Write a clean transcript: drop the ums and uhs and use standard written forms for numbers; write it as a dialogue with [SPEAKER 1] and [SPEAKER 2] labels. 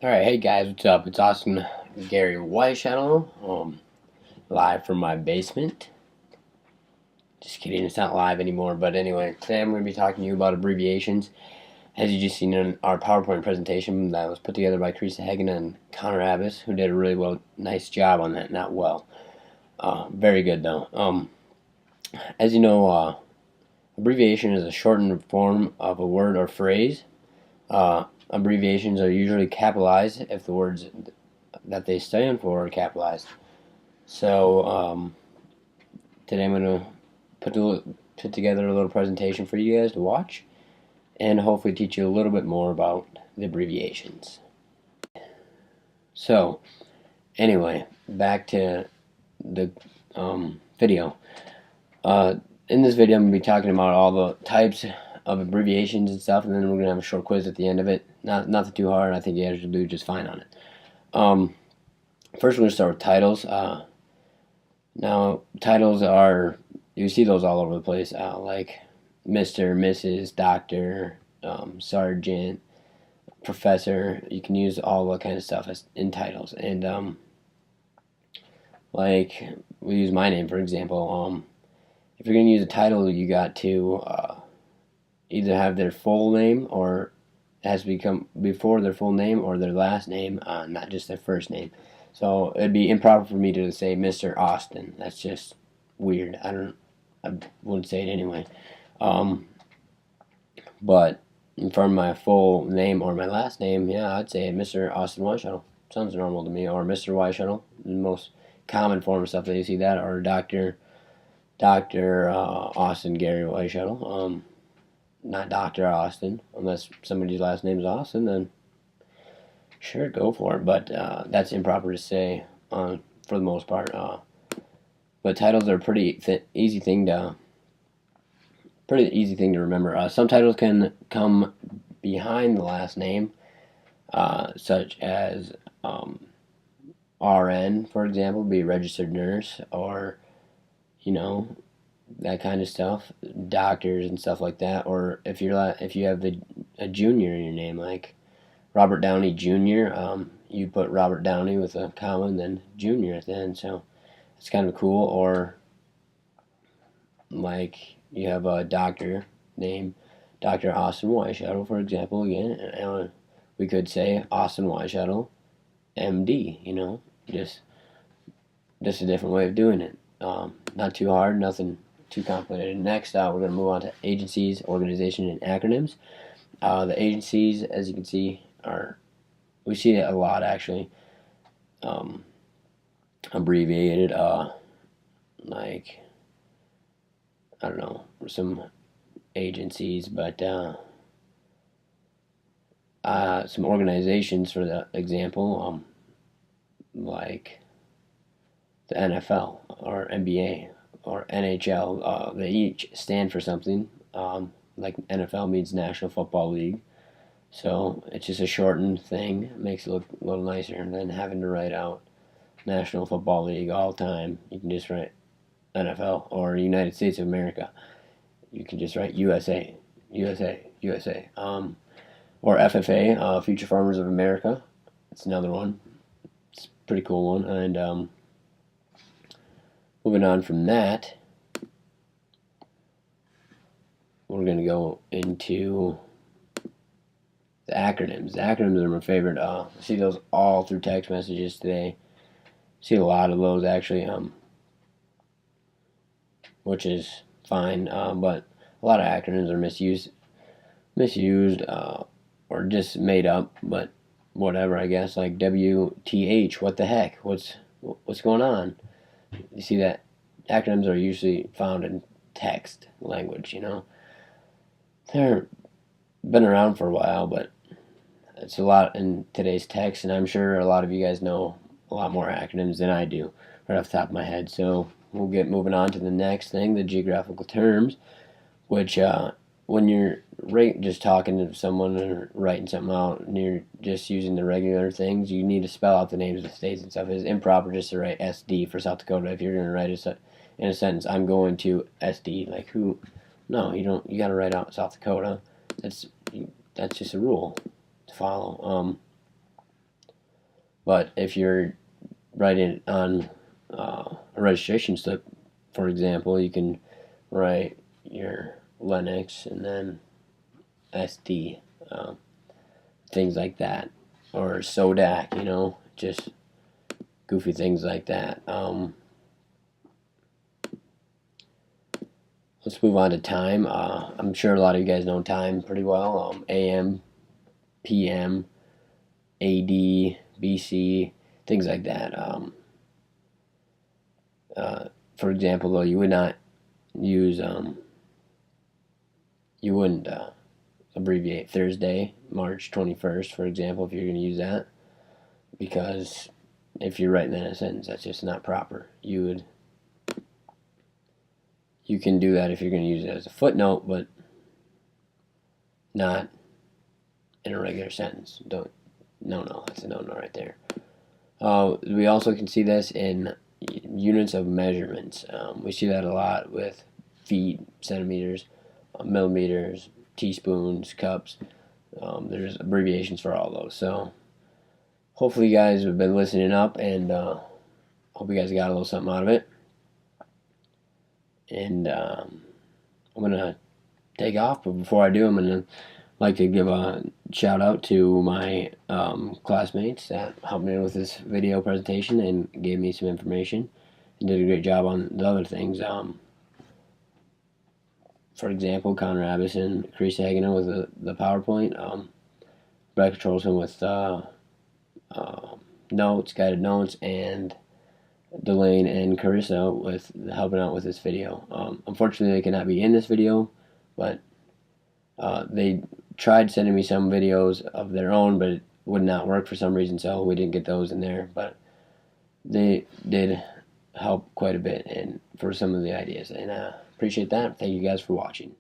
[SPEAKER 1] Alright, hey guys, what's up? It's Austin Gary Whiteshadow, live from my basement. Just kidding, it's not live anymore, but anyway, today I'm going to be talking to you about abbreviations. As you just seen in our PowerPoint presentation that was put together by Teresa Hagen and Connor Abbas, who did a really nice job on that, not well. Very good though. As you know, abbreviation is a shortened form of a word or phrase. Abbreviations are usually capitalized if the words that they stand for are capitalized. So today I'm going to put together a little presentation for you guys to watch and hopefully teach you a little bit more about the abbreviations. So anyway, back to the video. In this video I'm going to be talking about all the types of abbreviations and stuff, and then we're going to have a short quiz at the end of it. Nothing too hard. I think you guys will do just fine on it. First we're going to start with titles. Now titles are, you see those all over the place, like Mr., Mrs., Doctor, Sergeant, Professor. You can use all that kind of stuff as in titles. And like we use my name for example. If you're going to use a title, you got to either have their full name, or it has to become before their full name or their last name, not just their first name. So it'd be improper for me to say Mr. Austin. That's just weird. I wouldn't say it anyway. But for my full name or my last name, yeah, I'd say Mr. Austin Whiteshadow. Sounds normal to me. Or Mr. Whiteshadow, the most common form of stuff that you see that, or Doctor Austin Gary Whiteshadow. Not Dr. Austin, unless somebody's last name is Austin, then sure, go for it. But that's improper to say for the most part. But titles are a pretty easy thing to remember. Some titles can come behind the last name, such as RN, for example, be a registered nurse, or that kind of stuff, doctors and stuff like that. Or if you have a junior in your name, like Robert Downey Jr., you put Robert Downey with a comma and then Junior at the end. So it's kind of cool. Or like you have a doctor named Dr. Austin Whiteshadow, for example. Again, we could say Austin Whiteshadow, MD. Just a different way of doing it. Not too hard, nothing too complicated. Next, we're going to move on to agencies, organization, and acronyms. The agencies, as you can see, we see it a lot actually. Abbreviated, like I don't know, some agencies, but some organizations for the example, like the NFL or NBA or NHL. They each stand for something. Like NFL means National Football League. So it's just a shortened thing. It makes it look a little nicer than having to write out National Football League all the time. You can just write NFL or United States of America. You can just write USA, USA, USA. Or FFA, Future Farmers of America. It's another one. It's a pretty cool one. And moving on from that, we're going to go into the acronyms. The acronyms are my favorite. I see those all through text messages today. See a lot of those actually, which is fine. But a lot of acronyms are misused, or just made up. But whatever, I guess. Like WTH, what the heck? What's going on? You see that acronyms are usually found in text language. They're been around for a while, but it's a lot in today's text, and I'm sure a lot of you guys know a lot more acronyms than I do right off the top of my head. So we'll get moving on to the next thing, the geographical terms, which when you're just talking to someone or writing something out and you're just using the regular things, you need to spell out the names of the states and stuff. It's improper just to write SD for South Dakota if you're going to write in a sentence, I'm going to SD. Like who? No, you don't. You got to write out South Dakota. That's just a rule to follow. But if you're writing on a registration slip, for example, you can write your Linux and then SD, things like that, or Sodak, just goofy things like that. Let's move on to time. I'm sure a lot of you guys know time pretty well. AM, PM, AD, BC, things like that. For example, though, you would not use, you wouldn't abbreviate Thursday, March 21st, for example, if you're going to use that, because if you're writing that in a sentence, that's just not proper. You can do that if you're going to use it as a footnote, but not in a regular sentence. No, that's a no right there. We also can see this in units of measurements. We see that a lot with feet, centimeters, millimeters, teaspoons, cups. There's abbreviations for all those. So hopefully you guys have been listening up, and hope you guys got a little something out of it. And I'm going to take off, but before I do, I'm going to like to give a shout out to my classmates that helped me with this video presentation and gave me some information and did a great job on the other things. For example, Connor Abbison, Chris Hagener with the PowerPoint, Rebecca Trolson with notes, guided notes, and Delane and Carissa with helping out with this video. Unfortunately, they cannot be in this video, but they tried sending me some videos of their own, but it would not work for some reason, so we didn't get those in there. But they did help quite a bit and for some of the ideas, and appreciate that. Thank you guys for watching.